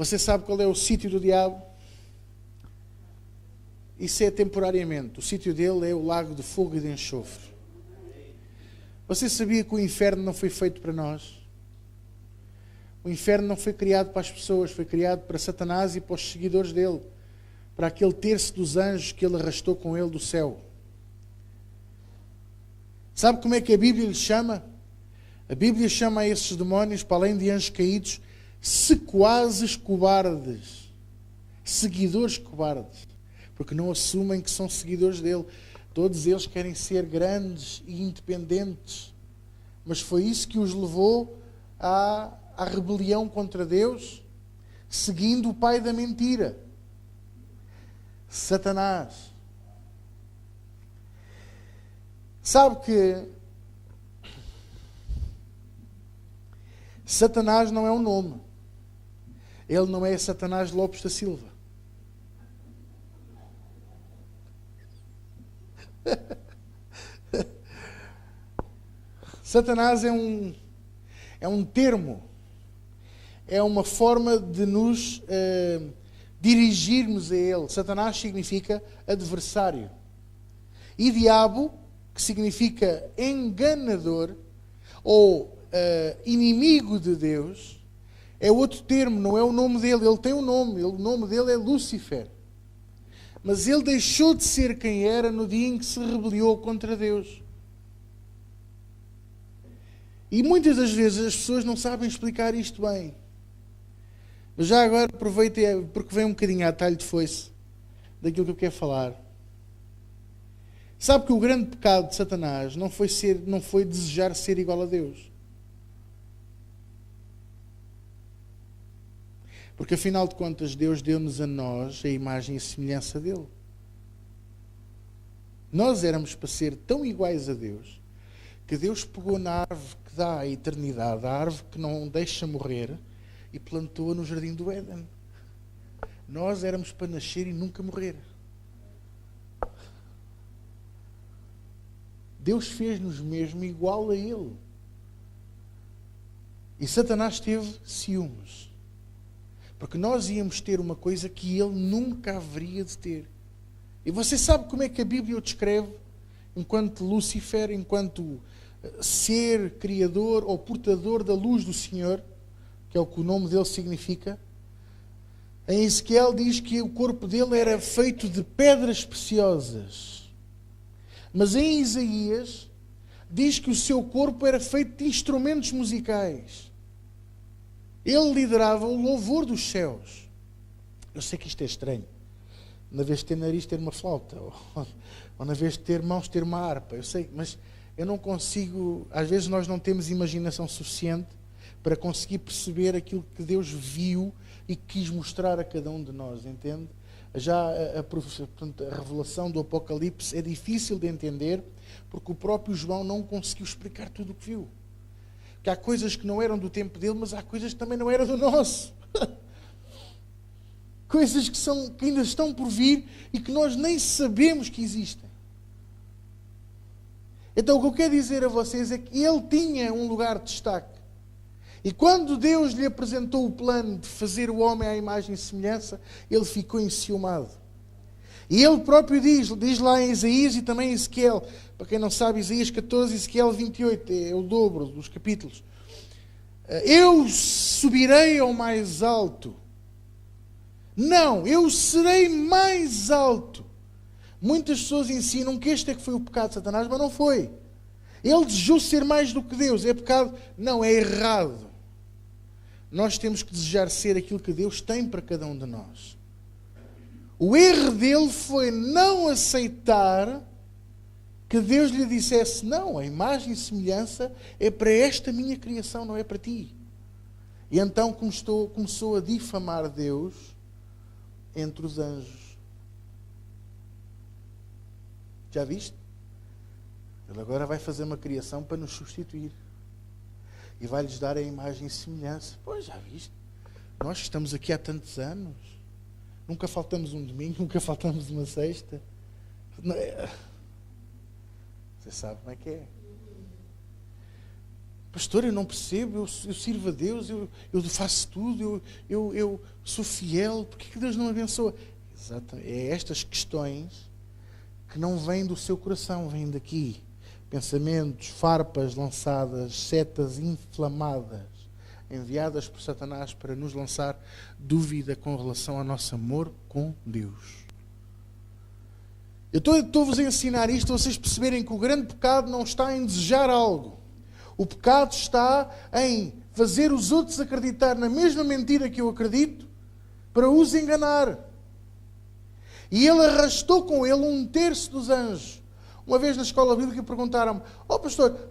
Você sabe qual é o sítio do diabo? Isso é temporariamente. O sítio dele é o lago de fogo e de enxofre. Você sabia que o inferno não foi feito para nós? O inferno não foi criado para as pessoas, foi criado para Satanás e para os seguidores dele, para aquele terço dos anjos que ele arrastou com ele do céu. Sabe como é que a Bíblia lhe chama? A Bíblia chama a esses demónios, para além de anjos caídos, sequazes cobardes, seguidores cobardes, porque não assumem que são seguidores dele. Todos eles querem ser grandes e independentes, mas foi isso que os levou à rebelião contra Deus, seguindo o pai da mentira, Satanás. Sabe que Satanás não é um nome. Ele não é Satanás Lopes da Silva. Satanás é um termo, é uma forma de nos dirigirmos a ele. Satanás significa adversário. E diabo, que significa enganador ou inimigo de Deus, é outro termo, não é o nome dele. Ele tem um nome, o nome dele é Lúcifer. Mas ele deixou de ser quem era no dia em que se rebeliou contra Deus. E muitas das vezes as pessoas não sabem explicar isto bem. Mas já agora aproveito, porque vem um bocadinho a talho de foice daquilo que eu quero falar. Sabe que o grande pecado de Satanás não foi desejar ser igual a Deus. Porque afinal de contas Deus deu-nos a nós a imagem e a semelhança dele. Nós éramos para ser tão iguais a Deus que Deus pegou na árvore que dá a eternidade, a árvore que não deixa morrer, e plantou-a no jardim do Éden. Nós éramos para nascer e nunca morrer. Deus fez-nos mesmo igual a Ele. E Satanás teve ciúmes. Porque nós íamos ter uma coisa que ele nunca haveria de ter. E você sabe como é que a Bíblia o descreve? Enquanto Lúcifer, enquanto ser criador ou portador da luz do Senhor, que é o que o nome dele significa. Em Ezequiel diz que o corpo dele era feito de pedras preciosas. Mas em Isaías diz que o seu corpo era feito de instrumentos musicais. Ele liderava o louvor dos céus. Eu sei que isto é estranho. Na vez de ter nariz, ter uma flauta. Ou na vez de ter mãos, ter uma harpa. Eu sei, mas eu não consigo... Às vezes nós não temos imaginação suficiente para conseguir perceber aquilo que Deus viu e quis mostrar a cada um de nós, entende? Já a revelação do Apocalipse é difícil de entender porque o próprio João não conseguiu explicar tudo o que viu. Que há coisas que não eram do tempo dele, mas há coisas que também não eram do nosso. Coisas que ainda estão por vir e que nós nem sabemos que existem. Então o que eu quero dizer a vocês é que ele tinha um lugar de destaque. E quando Deus lhe apresentou o plano de fazer o homem à imagem e semelhança, ele ficou enciumado. E ele próprio diz lá em Isaías e também em Ezequiel, para quem não sabe, Isaías 14 e Ezequiel 28, é o dobro dos capítulos. Eu subirei ao mais alto. Não, eu serei mais alto. Muitas pessoas ensinam que este é que foi o pecado de Satanás, mas não foi. Ele desejou ser mais do que Deus. É pecado? Não, é errado. Nós temos que desejar ser aquilo que Deus tem para cada um de nós. O erro dele foi não aceitar que Deus lhe dissesse: não, a imagem e semelhança é para esta minha criação, não é para ti. E então começou a difamar Deus entre os anjos. Já viste? Ele agora vai fazer uma criação para nos substituir. E vai-lhes dar a imagem e semelhança. Pois, já viste? Nós estamos aqui há tantos anos. Nunca faltamos um domingo, nunca faltamos uma sexta. Você sabe como é que é. pastor, eu não percebo, eu sirvo a Deus, eu faço tudo, eu sou fiel, porquê que Deus não me abençoa? Exato, é estas questões que não vêm do seu coração, vêm daqui. Pensamentos, farpas lançadas, setas inflamadas, enviadas por Satanás para nos lançar dúvida com relação ao nosso amor com Deus. Eu estou-vos a ensinar isto, para vocês perceberem que o grande pecado não está em desejar algo. O pecado está em fazer os outros acreditar na mesma mentira que eu acredito, para os enganar. E ele arrastou com ele 1/3 dos anjos. Uma vez na escola bíblica perguntaram-me: pastor,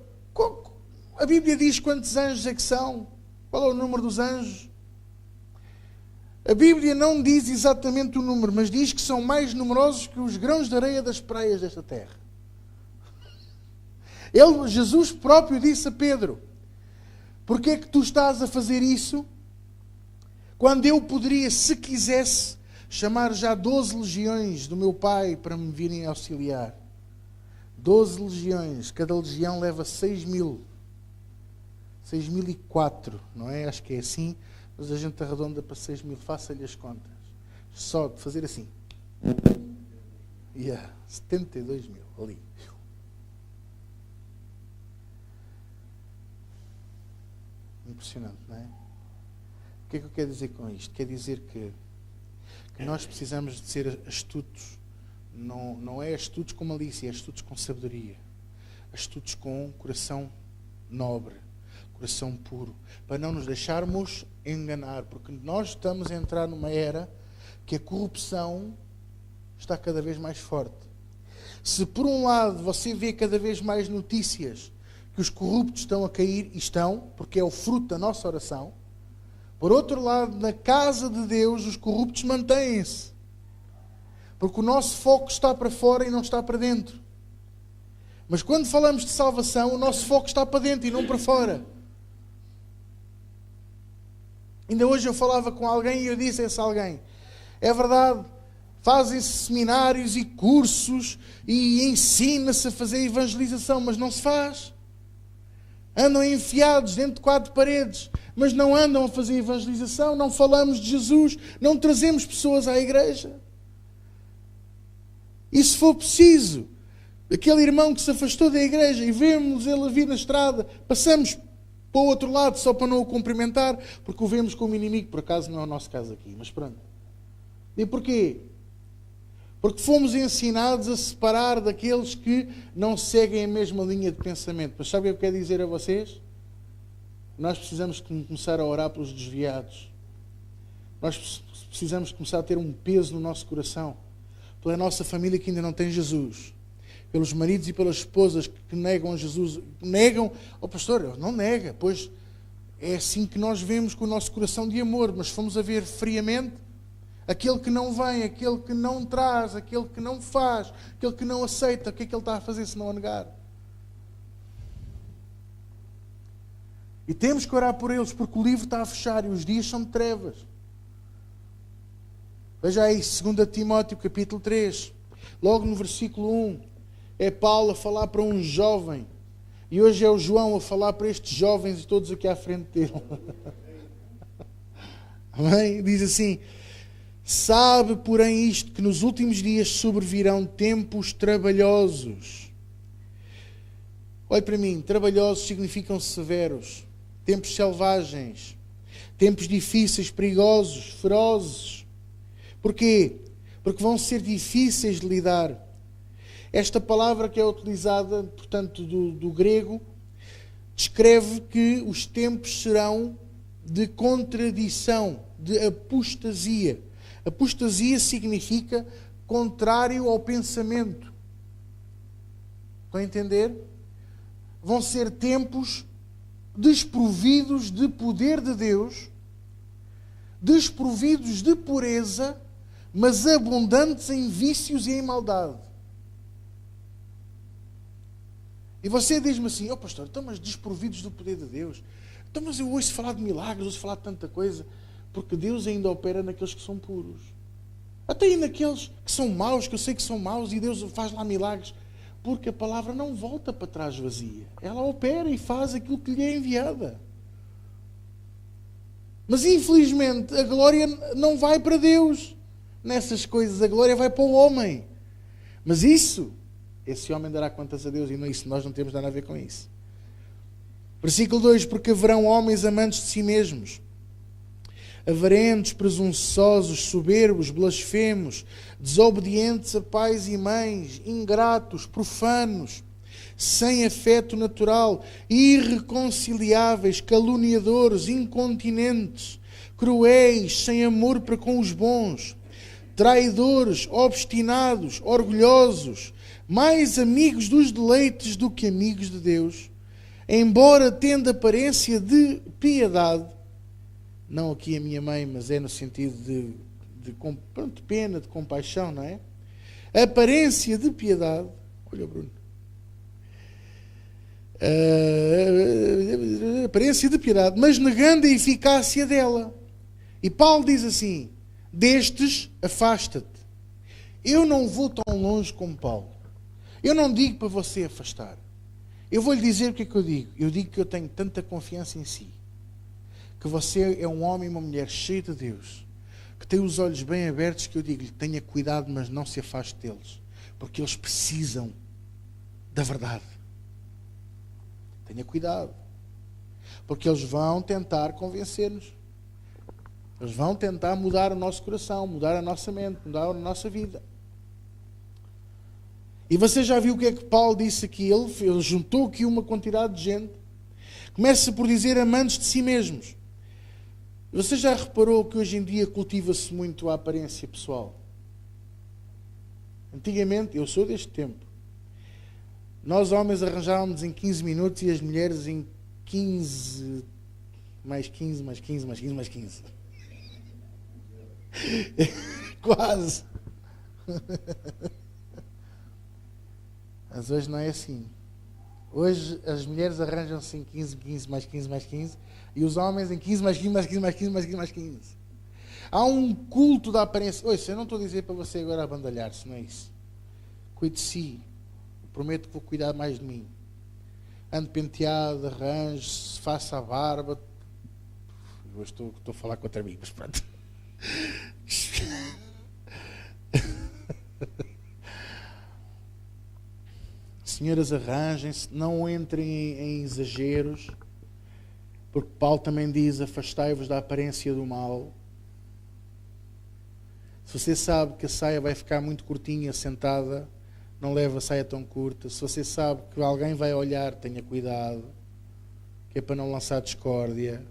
a Bíblia diz quantos anjos é que são? Qual é o número dos anjos? A Bíblia não diz exatamente o número, mas diz que são mais numerosos que os grãos de areia das praias desta terra. Jesus próprio disse a Pedro: porquê é que tu estás a fazer isso? Quando eu poderia, se quisesse, chamar já 12 legiões do meu Pai para me virem auxiliar. 12 legiões, cada legião leva 6.000. 6.004, não é? Acho que é assim, mas a gente arredonda para 6.000, faça-lhe as contas. Só de fazer assim. 72.000 ali. Impressionante, não é? O que é que eu quero dizer com isto? Quer dizer que nós precisamos de ser astutos. Não é astutos com malícia, é astutos com sabedoria. Astutos com coração nobre, coração puro, para não nos deixarmos enganar, porque nós estamos a entrar numa era que a corrupção está cada vez mais forte. Se por um lado você vê cada vez mais notícias que os corruptos estão a cair, e estão, porque é o fruto da nossa oração, por outro lado, na casa de Deus, os corruptos mantêm-se. Porque o nosso foco está para fora e não está para dentro. Mas quando falamos de salvação, o nosso foco está para dentro e não para fora. Ainda hoje eu falava com alguém e eu disse a esse alguém: é verdade, fazem-se seminários e cursos e ensina-se a fazer evangelização, mas não se faz. Andam enfiados dentro de 4 paredes, mas não andam a fazer evangelização, não falamos de Jesus, não trazemos pessoas à igreja. E se for preciso, aquele irmão que se afastou da igreja e vemos ele vir na estrada, passamos para o outro lado só para não o cumprimentar, porque o vemos como inimigo. Por acaso não é o nosso caso aqui, mas pronto. E porquê? Porque fomos ensinados a separar daqueles que não seguem a mesma linha de pensamento. Mas sabe o que eu quero dizer a vocês? Nós precisamos começar a orar pelos desviados. Nós precisamos começar a ter um peso no nosso coração. Pela nossa família que ainda não tem Jesus. Pelos maridos e pelas esposas que negam a Jesus. Negam, pastor, não nega. Pois é assim que nós vemos com o nosso coração de amor. Mas fomos a ver friamente, aquele que não vem, aquele que não traz, aquele que não faz, aquele que não aceita, o que é que ele está a fazer se não a negar? E temos que orar por eles, porque o livro está a fechar e os dias são de trevas. Veja aí, 2 Timóteo, capítulo 3. Logo no versículo 1, é Paulo a falar para um jovem. E hoje é o João a falar para estes jovens e todos aqui à frente dele. Amém? Diz assim: sabe, porém, isto, que nos últimos dias sobrevirão tempos trabalhosos. Olhe para mim, trabalhosos significam severos. Tempos selvagens. Tempos difíceis, perigosos, ferozes. Porquê? Porque vão ser difíceis de lidar. Esta palavra que é utilizada, portanto, do grego, descreve que os tempos serão de contradição, de apostasia. Apostasia significa contrário ao pensamento. Estão a entender? Vão ser tempos desprovidos de poder de Deus, desprovidos de pureza, mas abundantes em vícios e em maldade. E você diz-me assim: pastor, então, mas desprovidos do poder de Deus? Então, mas eu ouço falar de milagres, ouço falar de tanta coisa. Porque Deus ainda opera naqueles que são puros. Até aí naqueles que são maus, que eu sei que são maus, e Deus faz lá milagres. Porque a palavra não volta para trás vazia. Ela opera e faz aquilo que lhe é enviada. Mas infelizmente a glória não vai para Deus nessas coisas. A glória vai para o homem. Mas esse homem dará contas a Deus, e isso nós não temos nada a ver com isso. Versículo 2: porque haverão homens amantes de si mesmos, avarentos, presunçosos, soberbos, blasfemos, desobedientes a pais e mães, ingratos, profanos, sem afeto natural, irreconciliáveis, caluniadores, incontinentes, cruéis, sem amor para com os bons, traidores, obstinados, orgulhosos, mais amigos dos deleites do que amigos de Deus, embora tendo aparência de piedade, não aqui a minha mãe, mas é no sentido de pena, de compaixão, não é? Aparência de piedade. Olha, Bruno. Aparência de piedade, mas negando a eficácia dela. E Paulo diz assim: destes, afasta-te. Eu não vou tão longe como Paulo. Eu não digo para você afastar. Eu vou lhe dizer o que é que eu digo. Eu digo que eu tenho tanta confiança em si, que você é um homem e uma mulher cheio de Deus, que tem os olhos bem abertos, que eu digo-lhe: tenha cuidado, mas não se afaste deles, porque eles precisam da verdade. Tenha cuidado, porque eles vão tentar convencer-nos. Eles vão tentar mudar o nosso coração, mudar a nossa mente, mudar a nossa vida. E você já viu o que é que Paulo disse aqui? Ele juntou aqui uma quantidade de gente. Começa por dizer amantes de si mesmos. Você já reparou que hoje em dia cultiva-se muito a aparência pessoal? Antigamente, eu sou deste tempo, nós homens arranjávamos em 15 minutos e as mulheres em 15, mais 15, mais 15, mais 15, mais 15. Quase. Mas hoje não é assim. Hoje as mulheres arranjam-se em 15, 15, mais 15, mais 15, e os homens em 15, mais 15, mais 15, mais 15, mais 15, mais 15. Há um culto da aparência. Oi, eu não estou a dizer para você agora abandalhar-se, não é isso. Cuide de si. Eu prometo que vou cuidar mais de mim. Ande penteado, arranje-se, faça a barba. Hoje estou a falar com outro amigo, mas pronto. Senhoras, arranjem-se, não entrem em exageros, porque Paulo também diz: afastai-vos da aparência do mal. Se você sabe que a saia vai ficar muito curtinha sentada, não leve a saia tão curta. Se você sabe que alguém vai olhar, tenha cuidado, que é para não lançar discórdia.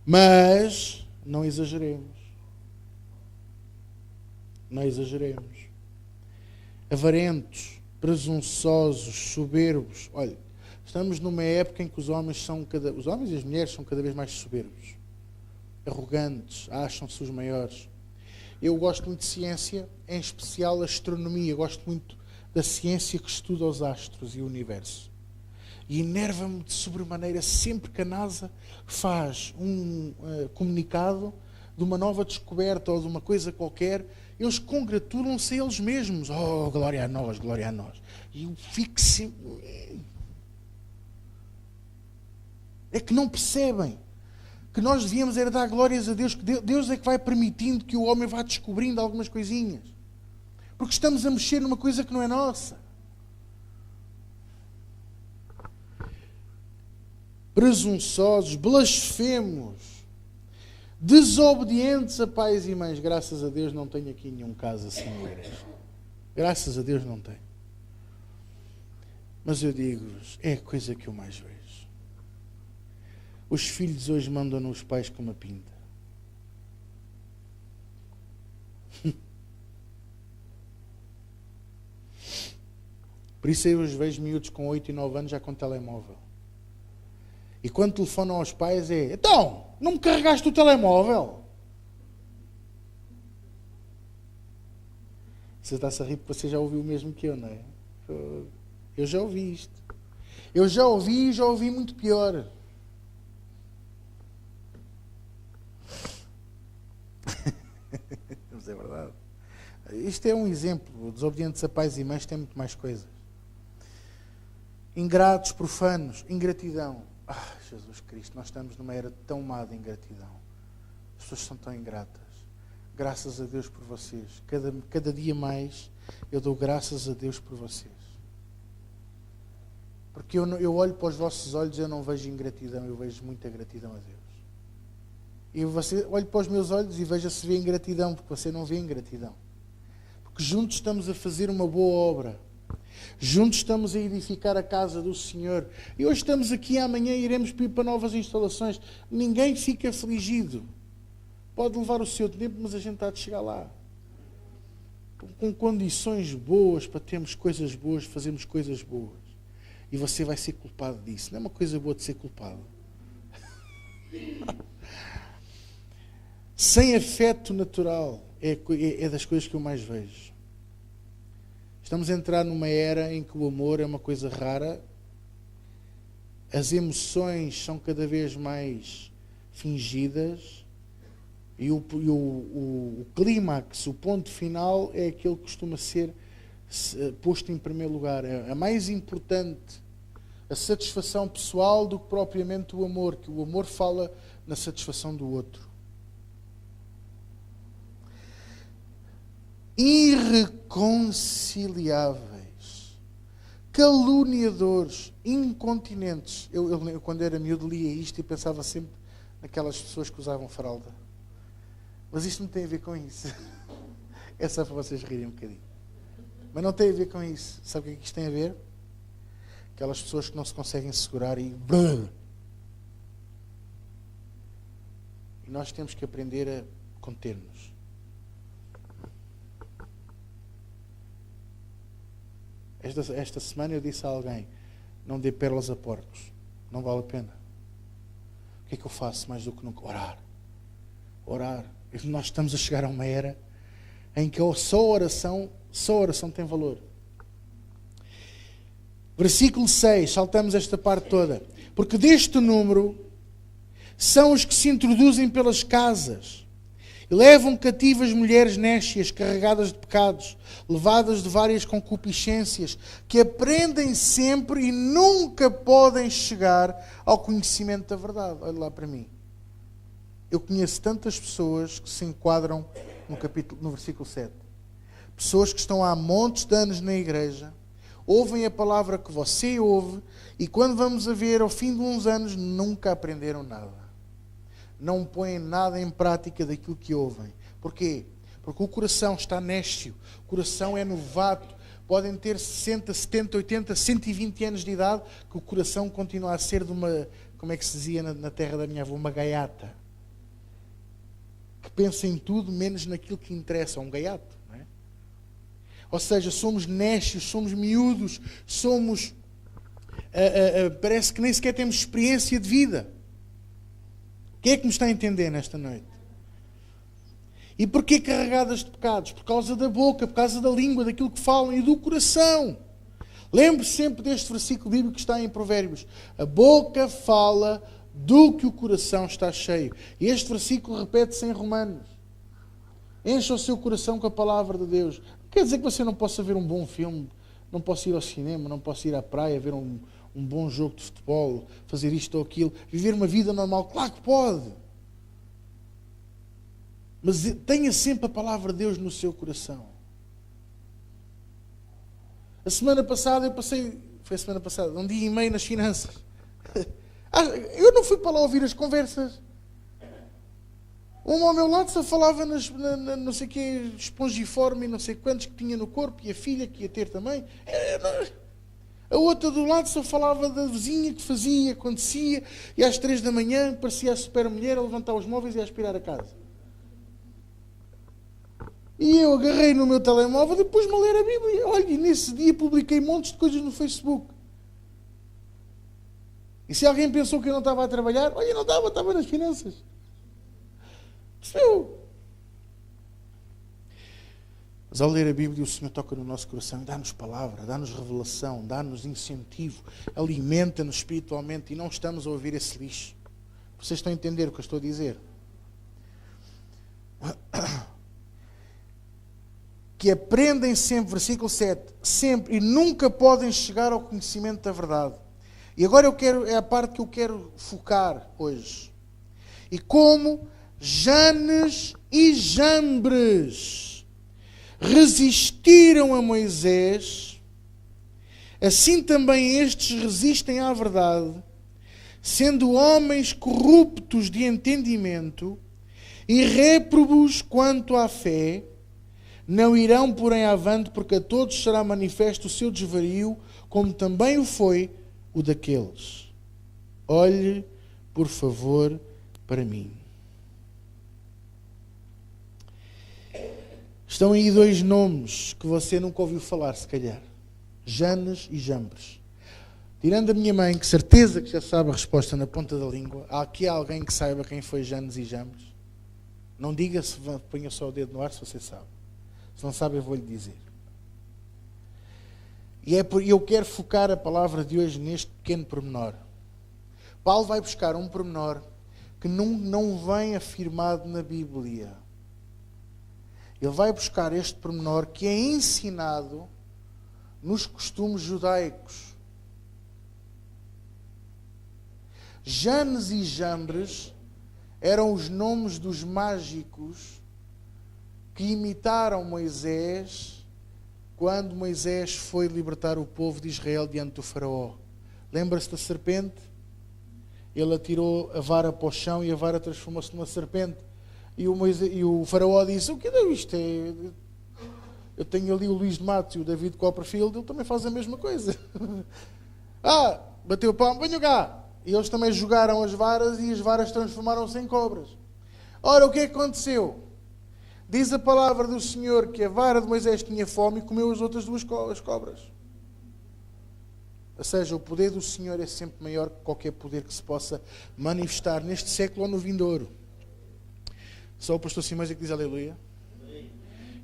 Mas não exageremos. Não exageremos. Avarentos, presunçosos, soberbos. Olha, estamos numa época em que os homens e as mulheres são cada vez mais soberbos, arrogantes, acham-se os maiores. Eu gosto muito de ciência, em especial a astronomia. Gosto muito da ciência que estuda os astros e o universo. E enerva-me de sobremaneira sempre que a NASA faz um comunicado de uma nova descoberta ou de uma coisa qualquer. Eles congratulam-se a eles mesmos. Oh, glória a nós, glória a nós. E eu fico sempre... É que não percebem que nós devíamos era dar glórias a Deus, que Deus é que vai permitindo que o homem vá descobrindo algumas coisinhas. Porque estamos a mexer numa coisa que não é nossa. Presunçosos, blasfemos, desobedientes a pais e mães. Graças a Deus não tenho aqui nenhum caso assim na igreja. Graças a Deus não tenho. Mas eu digo-vos, é a coisa que eu mais vejo. Os filhos hoje mandam nos pais com uma pinta. Por isso eu os vejo miúdos com 8 e 9 anos já com telemóvel. E quando telefonam aos pais é: então, não me carregaste o telemóvel? Você está-se a rir porque você já ouviu o mesmo que eu, não é? Eu já ouvi isto. Eu já ouvi muito pior. Mas é verdade. Isto é um exemplo. Desobedientes a pais e mães têm muito mais coisas. Ingratos, profanos, ingratidão. Jesus Cristo, nós estamos numa era tão má de ingratidão. As pessoas são tão ingratas. Graças a Deus por vocês. Cada dia mais eu dou graças a Deus por vocês. Porque eu olho para os vossos olhos e eu não vejo ingratidão, eu vejo muita gratidão a Deus. E você olha para os meus olhos e veja se vê ingratidão, porque você não vê ingratidão. Porque juntos estamos a fazer uma boa obra. Juntos estamos a edificar a casa do Senhor. E hoje estamos aqui, amanhã iremos ir para novas instalações. Ninguém fica afligido. Pode levar o seu tempo, mas a gente está de chegar lá. Com condições boas, para termos coisas boas, fazermos coisas boas. E você vai ser culpado disso. Não é uma coisa boa de ser culpado. Sem afeto natural é das coisas que eu mais vejo. Estamos a entrar numa era em que o amor é uma coisa rara. As emoções são cada vez mais fingidas. E o clímax, o ponto final, é aquele que costuma ser posto em primeiro lugar. É mais importante a satisfação pessoal do que propriamente o amor, que o amor fala na satisfação do outro. Irreconciliáveis, caluniadores, incontinentes. Eu quando era miúdo lia isto e pensava sempre naquelas pessoas que usavam fralda. Mas isto não tem a ver com isso. É só para vocês rirem um bocadinho. Mas não tem a ver com isso. Sabe o que é que isto tem a ver? Aquelas pessoas que não se conseguem segurar e nós temos que aprender a conter-nos. Esta semana eu disse a alguém: não dê pérolas a porcos. Não vale a pena. O que é que eu faço mais do que nunca? Orar. Orar. Nós estamos a chegar a uma era em que só a oração tem valor. Versículo 6, saltamos esta parte toda. Porque deste número são os que se introduzem pelas casas e levam cativas mulheres nécias, carregadas de pecados, levadas de várias concupiscências, que aprendem sempre e nunca podem chegar ao conhecimento da verdade. Olha lá para mim. Eu conheço tantas pessoas que se enquadram no versículo 7. Pessoas que estão há montes de anos na igreja, ouvem a palavra que você ouve e quando vamos a ver ao fim de uns anos nunca aprenderam nada. Não põem nada em prática daquilo que ouvem. Porquê? Porque o coração está nécio, o coração é novato. Podem ter 60, 70, 80, 120 anos de idade, que o coração continua a ser de uma, como é que se dizia na terra da minha avó, uma gaiata. Que pensa em tudo menos naquilo que interessa, um gaiato. Não é? Ou seja, somos nécios, somos miúdos, parece que nem sequer temos experiência de vida. Quem é que me está a entender nesta noite? E porquê carregadas de pecados? Por causa da boca, por causa da língua, daquilo que falam e do coração. Lembre-se sempre deste versículo bíblico que está em Provérbios. A boca fala do que o coração está cheio. E este versículo repete-se em Romanos. Encha o seu coração com a palavra de Deus. Não quer dizer que você não possa ver um bom filme, não possa ir ao cinema, não possa ir à praia, ver um bom jogo de futebol, fazer isto ou aquilo, viver uma vida normal. Claro que pode. Mas tenha sempre a palavra de Deus no seu coração. A semana passada foi a semana passada, um dia e meio nas finanças. Eu não fui para lá ouvir as conversas. Um ao meu lado só falava não sei o que, espongiforme e não sei quantos que tinha no corpo, e a filha que ia ter também. A outra do lado só falava da vizinha que fazia, acontecia, e às 3 da manhã parecia a super mulher a levantar os móveis e a aspirar a casa. E eu agarrei no meu telemóvel e pus-me a ler a Bíblia. Olha, e nesse dia publiquei montes de coisas no Facebook. E se alguém pensou que eu não estava a trabalhar, olha, não estava nas finanças. Percebeu? Mas ao ler a Bíblia, o Senhor toca no nosso coração e dá-nos palavra, dá-nos revelação, dá-nos incentivo, alimenta-nos espiritualmente e não estamos a ouvir esse lixo. Vocês estão a entender o que eu estou a dizer? que aprendem sempre, versículo 7, sempre e nunca podem chegar ao conhecimento da verdade. E agora é a parte que eu quero focar hoje. E como Janes e Jambres resistiram a Moisés, assim também estes resistem à verdade, sendo homens corruptos de entendimento e réprobos quanto à fé, não irão, porém, avante, porque a todos será manifesto o seu desvario, como também o foi o daqueles. Olhe, por favor, para mim. Estão aí dois nomes que você nunca ouviu falar, se calhar. Janes e Jambres. Tirando a minha mãe, que certeza que já sabe a resposta na ponta da língua, há aqui alguém que saiba quem foi Janes e Jambres? Não diga, se ponha só o dedo no ar se você sabe. Se não sabe, eu vou-lhe dizer. E eu quero focar a palavra de hoje neste pequeno pormenor. Paulo vai buscar um pormenor que não vem afirmado na Bíblia. Ele vai buscar este pormenor que é ensinado nos costumes judaicos. Janes e Jambres eram os nomes dos mágicos que imitaram Moisés quando Moisés foi libertar o povo de Israel diante do faraó. Lembra-se da serpente? Ele atirou a vara para o chão e a vara transformou-se numa serpente. E o faraó disse: o que é isto? Eu tenho ali o Luís de Matos e o David Copperfield, ele também faz a mesma coisa. Bateu o palmo, venham cá. E eles também jogaram as varas e as varas transformaram-se em cobras. Ora, o que é que aconteceu? Diz a palavra do Senhor que a vara de Moisés tinha fome e comeu as outras duas cobras. Ou seja, o poder do Senhor é sempre maior que qualquer poder que se possa manifestar neste século ou no vindouro. Só o pastor Simões é que diz aleluia.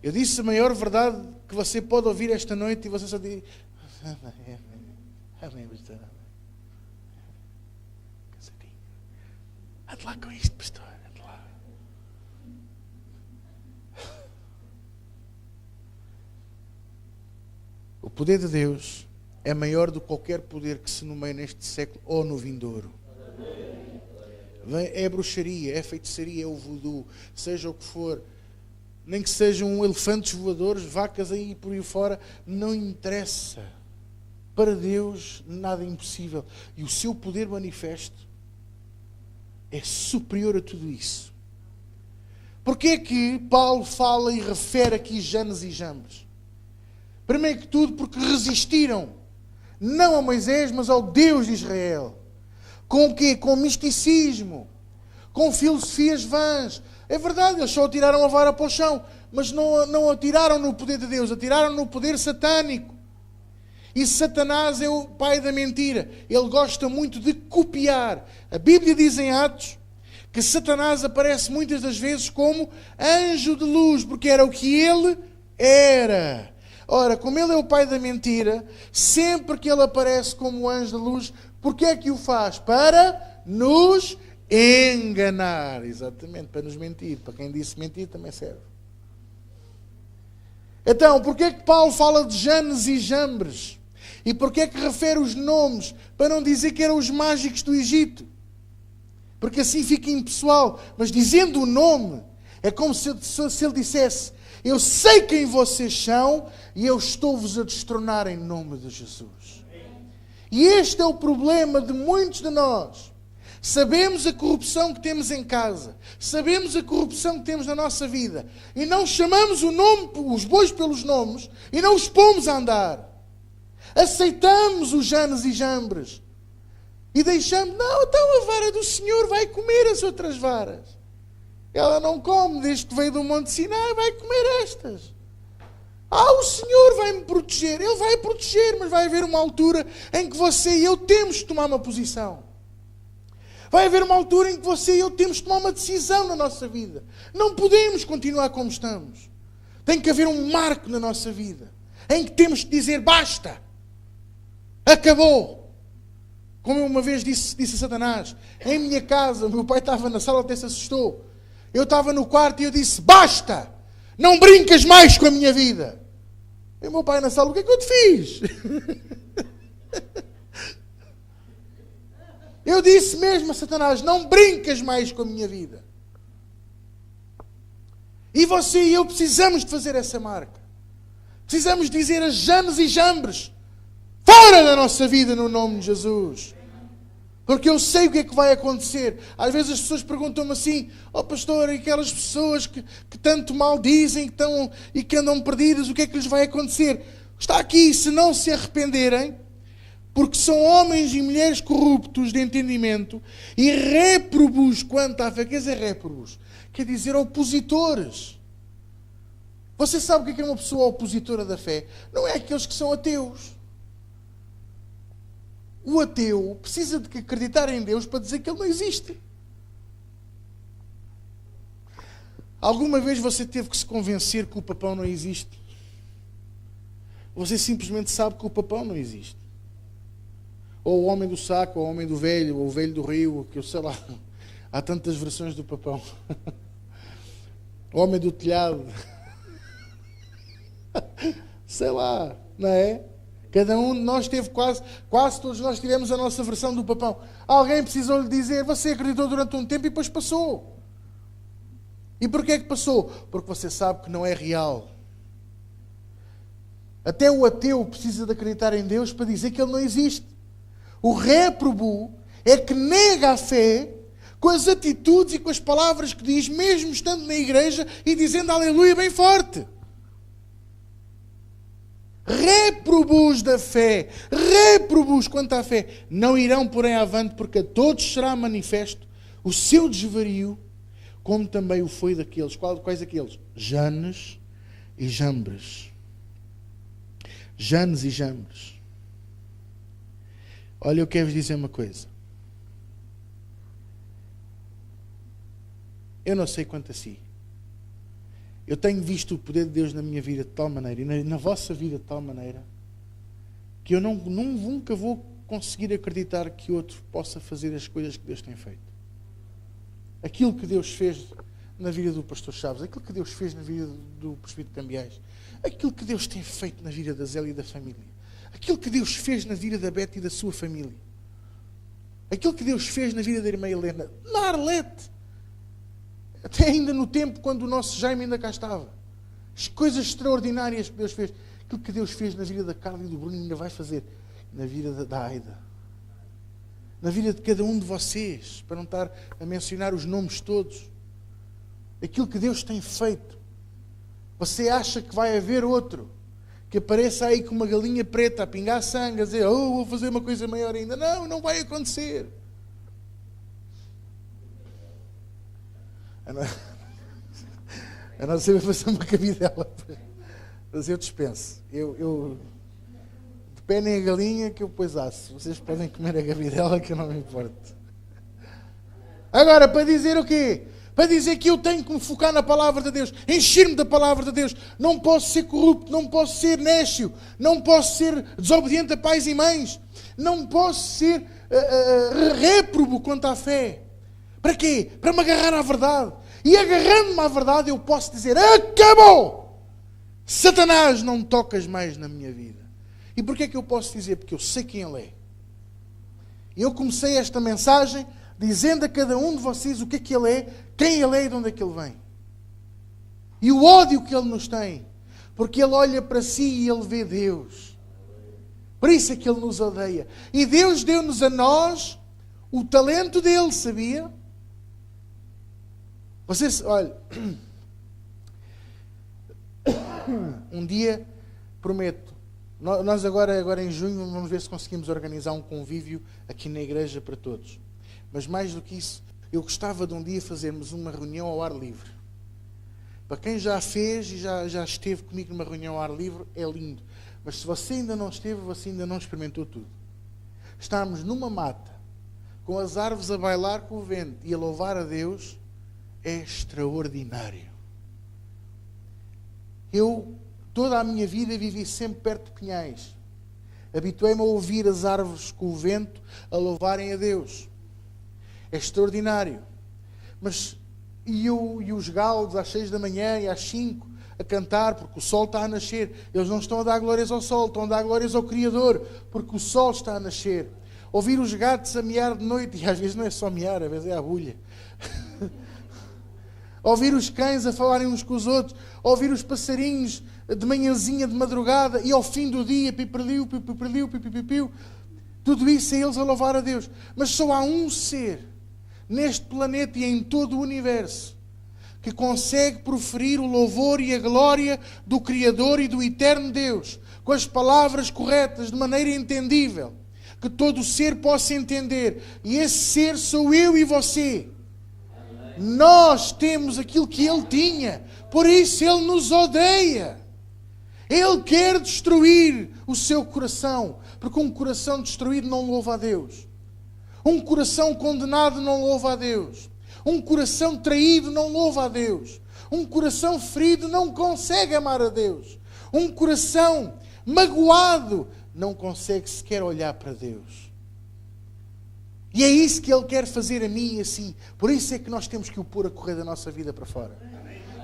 Eu disse a maior verdade que você pode ouvir esta noite e você só diz amém, pastor. Ande lá com isto, pastor. Ande lá. O poder de Deus é maior do que qualquer poder que se nomeie neste século ou no vindouro. É bruxaria, é feitiçaria, é o voodoo, seja o que for. Nem que sejam elefantes voadores, vacas aí por aí fora, não interessa. Para Deus nada é impossível. E o seu poder manifesto é superior a tudo isso. Porquê é que Paulo fala e refere aqui Janes e Jambres? Primeiro que tudo porque resistiram, não a Moisés, mas ao Deus de Israel. Com o quê? Com misticismo, com filosofias vãs. É verdade, eles só atiraram a vara para o chão, mas não atiraram no poder de Deus, atiraram no poder satânico. E Satanás é o pai da mentira. Ele gosta muito de copiar. A Bíblia diz em Atos que Satanás aparece muitas das vezes como anjo de luz, porque era o que ele era. Ora, como ele é o pai da mentira, sempre que ele aparece como anjo de luz, porquê é que o faz? Para nos enganar. Exatamente, para nos mentir. Para quem disse mentir também serve. Então, porquê é que Paulo fala de Janes e Jambres? E porquê é que refere os nomes? Para não dizer que eram os mágicos do Egito. Porque assim fica impessoal. Mas dizendo o nome, é como se ele dissesse: eu sei quem vocês são e eu estou-vos a destronar em nome de Jesus. E este é o problema de muitos de nós. Sabemos a corrupção que temos em casa. Sabemos a corrupção que temos na nossa vida. E não chamamos o nome, os bois pelos nomes e não os pomos a andar. Aceitamos os Janes e Jambres. E deixamos, não, então a vara do Senhor vai comer as outras varas. Ela não come, desde que veio do Monte Sinai, vai comer estas. O Senhor vai-me proteger. Ele vai proteger, mas vai haver uma altura em que você e eu temos de tomar uma posição. Vai haver uma altura em que você e eu temos de tomar uma decisão na nossa vida. Não podemos continuar como estamos. Tem que haver um marco na nossa vida em que temos de dizer basta. Acabou. Como eu uma vez disse a Satanás, em minha casa, o meu pai estava na sala, até se assustou. Eu estava no quarto e eu disse basta. Não brincas mais com a minha vida. E o meu pai na sala, o que é que eu te fiz? Eu disse mesmo a Satanás, não brincas mais com a minha vida. E você e eu precisamos de fazer essa marca. Precisamos dizer a Janes e Jambres, fora da nossa vida no nome de Jesus. Porque eu sei o que é que vai acontecer. Às vezes as pessoas perguntam-me assim, pastor, e aquelas pessoas que tanto mal dizem e que andam perdidas, o que é que lhes vai acontecer? Está aqui, se não se arrependerem, porque são homens e mulheres corruptos de entendimento e réprobos quanto à fé. Quer dizer réprobos? Quer dizer opositores. Você sabe o que é uma pessoa opositora da fé? Não é aqueles que são ateus. O ateu precisa de acreditar em Deus para dizer que Ele não existe. Alguma vez você teve que se convencer que o papão não existe? Você simplesmente sabe que o papão não existe. Ou o homem do saco, ou o homem do velho, ou o velho do rio, que eu sei lá. Há tantas versões do papão. O homem do telhado. Sei lá, não é? Cada um de nós teve quase todos nós tivemos a nossa versão do papão. Alguém precisou lhe dizer, você acreditou durante um tempo e depois passou. E porquê é que passou? Porque você sabe que não é real. Até o ateu precisa de acreditar em Deus para dizer que Ele não existe. O réprobo é que nega a fé com as atitudes e com as palavras que diz, mesmo estando na igreja e dizendo aleluia bem forte. Réprobos da fé, réprobos quanto à fé, não irão porém avante, porque a todos será manifesto o seu desvario, como também o foi daqueles. Quais aqueles? Janes e Jambres. Janes e Jambres. Olha, eu quero-vos dizer uma coisa. Eu não sei quanto a si. Eu tenho visto o poder de Deus na minha vida de tal maneira, e na vossa vida de tal maneira, que eu nunca vou conseguir acreditar que outro possa fazer as coisas que Deus tem feito. Aquilo que Deus fez na vida do pastor Chaves, aquilo que Deus fez na vida do presbítero Cambiais, aquilo que Deus tem feito na vida da Zélia e da família, aquilo que Deus fez na vida da Bete e da sua família, aquilo que Deus fez na vida da irmã Helena, na Arlete, até ainda no tempo quando o nosso Jaime ainda cá estava. As coisas extraordinárias que Deus fez. Aquilo que Deus fez na vida da Carla e do Bruno ainda vai fazer na vida da Aida. Na vida de cada um de vocês. Para não estar a mencionar os nomes todos. Aquilo que Deus tem feito. Você acha que vai haver outro que apareça aí com uma galinha preta a pingar sangue, a dizer, vou fazer uma coisa maior ainda. Não, não vai acontecer. A não ser fazer uma cabidela. Mas eu dispenso. Eu depenem a galinha que eu depois asso. Vocês podem comer a cabidela que eu não me importo. Agora, para dizer o quê? Para dizer que eu tenho que me focar na palavra de Deus, encher-me da palavra de Deus. Não posso ser corrupto, não posso ser nécio, não posso ser desobediente a pais e mães, não posso ser réprobo quanto à fé. Para quê? Para me agarrar à verdade. E agarrando-me à verdade eu posso dizer, acabou! Satanás, não tocas mais na minha vida. E porquê é que eu posso dizer? Porque eu sei quem Ele é. Eu comecei esta mensagem dizendo a cada um de vocês o que é que Ele é, quem Ele é e de onde é que Ele vem. E o ódio que Ele nos tem. Porque Ele olha para si e Ele vê Deus. Por isso é que Ele nos odeia. E Deus deu-nos a nós o talento dEle, sabia? Vocês, olha, um dia, prometo, nós agora em junho vamos ver se conseguimos organizar um convívio aqui na igreja para todos. Mas mais do que isso, eu gostava de um dia fazermos uma reunião ao ar livre. Para quem já fez e já esteve comigo numa reunião ao ar livre, é lindo. Mas se você ainda não esteve, você ainda não experimentou tudo. Estarmos numa mata, com as árvores a bailar com o vento e a louvar a Deus, é extraordinário. Eu, toda a minha vida, vivi sempre perto de pinhais. Habituei-me a ouvir as árvores com o vento a louvarem a Deus. É extraordinário. Mas, e os galos às 6 da manhã e às 5 a cantar porque o sol está a nascer. Eles não estão a dar glórias ao sol, estão a dar glórias ao Criador porque o sol está a nascer. Ouvir os gatos a miar de noite, e às vezes não é só miar, às vezes é a agulha. Ouvir os cães a falarem uns com os outros, ouvir os passarinhos de manhãzinha, de madrugada, e ao fim do dia, piperdiu, piperdiu, pipipipiu. Tudo isso é eles a louvar a Deus. Mas só há um ser neste planeta e em todo o universo que consegue proferir o louvor e a glória do Criador e do eterno Deus, com as palavras corretas, de maneira entendível, que todo ser possa entender. E esse ser sou eu e você. Nós temos aquilo que Ele tinha, por isso Ele nos odeia. Ele quer destruir o seu coração, porque um coração destruído não louva a Deus. Um coração condenado não louva a Deus. Um coração traído não louva a Deus. Um coração ferido não consegue amar a Deus. Um coração magoado não consegue sequer olhar para Deus. E é isso que Ele quer fazer a mim e a si. Por isso é que nós temos que o pôr a correr da nossa vida para fora.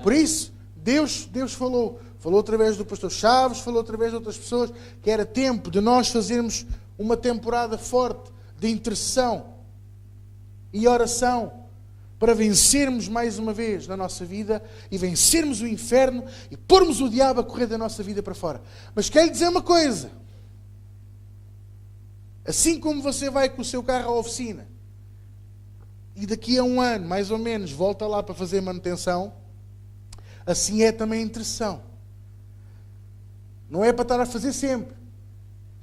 Por isso, Deus falou através do pastor Chaves, falou através de outras pessoas, que era tempo de nós fazermos uma temporada forte de intercessão e oração para vencermos mais uma vez na nossa vida e vencermos o inferno e pormos o diabo a correr da nossa vida para fora. Mas quero lhe dizer uma coisa. Assim como você vai com o seu carro à oficina e daqui a um ano, mais ou menos, volta lá para fazer manutenção, assim é também a intercessão. Não é para estar a fazer sempre.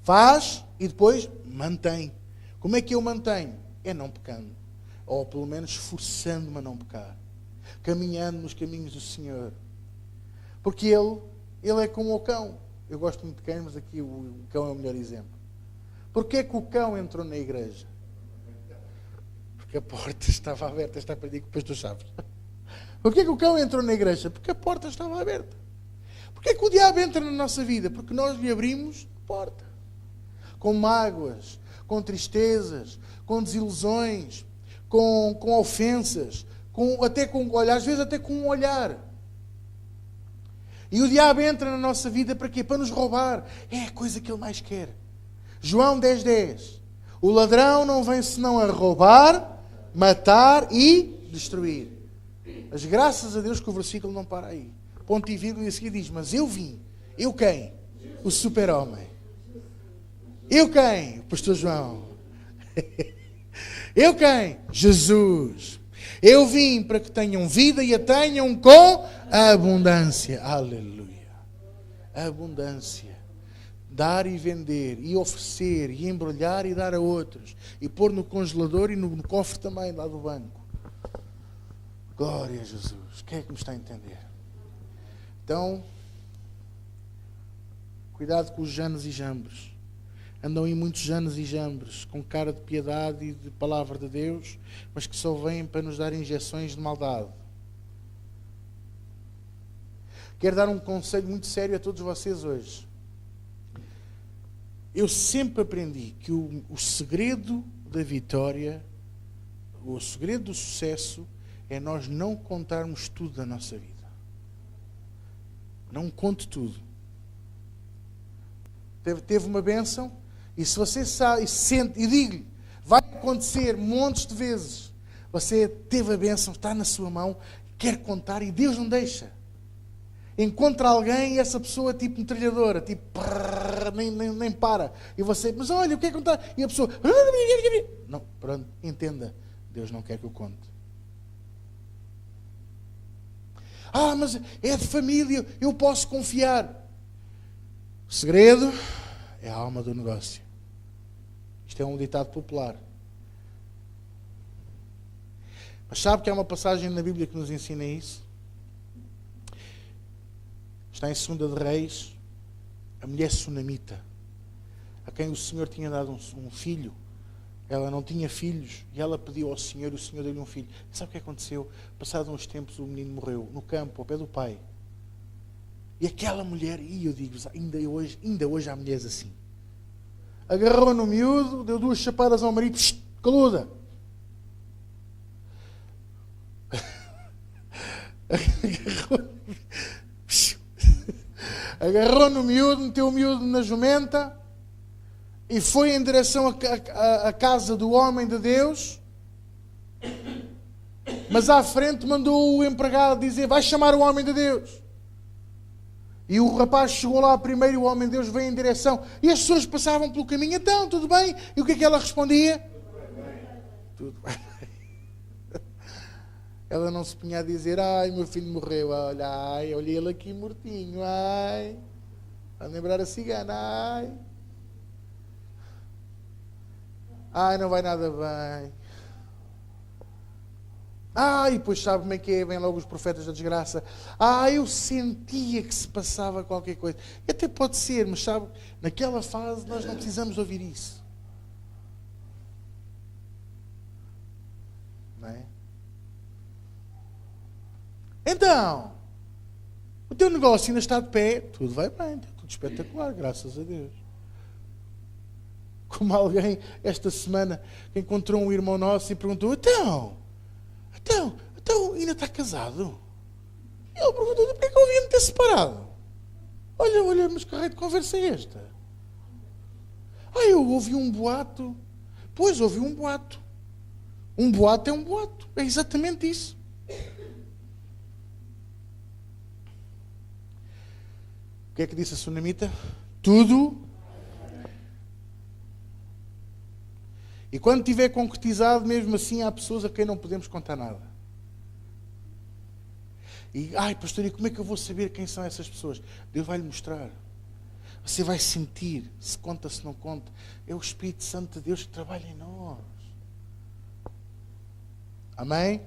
Faz e depois mantém. Como é que eu mantenho? É não pecando. Ou pelo menos esforçando-me a não pecar. Caminhando nos caminhos do Senhor. Porque Ele é como o cão. Eu gosto muito de cães, mas aqui o cão é o melhor exemplo. Porquê é que o cão entrou na igreja? Porque a porta estava aberta. Está para dizer que o pastor Chaves. Porquê é que o cão entrou na igreja? Porque a porta estava aberta. Porquê é que o diabo entra na nossa vida? Porque nós lhe abrimos a porta. Com mágoas, com tristezas, com desilusões, com ofensas, às vezes até com um olhar. E o diabo entra na nossa vida para quê? Para nos roubar. É a coisa que ele mais quer. João 10:10. O ladrão não vem senão a roubar, matar e destruir. Mas graças a Deus que o versículo não para aí. Ponto e vírgula e a seguir diz, mas eu vim. Eu quem? O super-homem. Eu quem? O pastor João. Eu quem? Jesus. Eu vim para que tenham vida e a tenham com abundância. Aleluia. Abundância. Dar e vender, e oferecer, e embrulhar e dar a outros. E pôr no congelador e no cofre também, lá do banco. Glória a Jesus. Quem é que me está a entender? Então, cuidado com os janes e jambres. Andam aí muitos janes e jambres, com cara de piedade e de palavra de Deus, mas que só vêm para nos dar injeções de maldade. Quero dar um conselho muito sério a todos vocês hoje. Eu sempre aprendi que o segredo da vitória, o segredo do sucesso, é nós não contarmos tudo da nossa vida. Não conte tudo. Teve uma bênção, e se você sabe, e sente, e digo-lhe, vai acontecer montes de vezes. Você teve a bênção, está na sua mão, quer contar, e Deus não deixa. Encontra alguém e essa pessoa tipo metralhadora, tipo, nem para. E você, mas olha, o que é contar? E a pessoa, não, pronto, entenda, Deus não quer que eu conte. Ah, mas é de família, eu posso confiar. O segredo é a alma do negócio. Isto é um ditado popular. Mas sabe que há uma passagem na Bíblia que nos ensina isso? Está em 2 de Reis, a mulher sunamita, a quem o Senhor tinha dado um filho. Ela não tinha filhos e ela pediu ao Senhor e o Senhor deu-lhe um filho. E sabe o que aconteceu? Passados uns tempos o menino morreu no campo, ao pé do pai. E aquela mulher, e eu digo-vos, ainda hoje há mulheres assim. Agarrou no miúdo, deu 2 chapadas ao marido, caluda. agarrou no miúdo, meteu o miúdo na jumenta e foi em direção à casa do homem de Deus. Mas à frente mandou o empregado dizer: vai chamar o homem de Deus. E o rapaz chegou lá primeiro e o homem de Deus veio em direção. E as pessoas passavam pelo caminho. Então, tudo bem? E o que é que ela respondia? Tudo bem. Ela não se punha a dizer: ai, meu filho morreu. Olha ele aqui mortinho. Ai, a lembrar a cigana. Ai, não vai nada bem. E depois sabe como é que é? Vêm logo os profetas da desgraça. Eu sentia que se passava qualquer coisa. E até pode ser, mas sabe, naquela fase nós não precisamos ouvir isso. Não é? Então, o teu negócio ainda está de pé, tudo vai bem, está tudo espetacular, graças a Deus. Como alguém esta semana encontrou um irmão nosso e perguntou: Então, ainda está casado? E ele perguntou: porquê que eu havia-me ter separado? Olha, mas que raio de conversa é esta? Eu ouvi um boato. Pois, ouvi um boato. Um boato é um boato. É exatamente isso. O que é que disse a sunamita? Tudo. E quando tiver concretizado, mesmo assim, há pessoas a quem não podemos contar nada. E, pastor, e como é que eu vou saber quem são essas pessoas? Deus vai lhe mostrar. Você vai sentir, se conta, se não conta. É o Espírito Santo de Deus que trabalha em nós. Amém?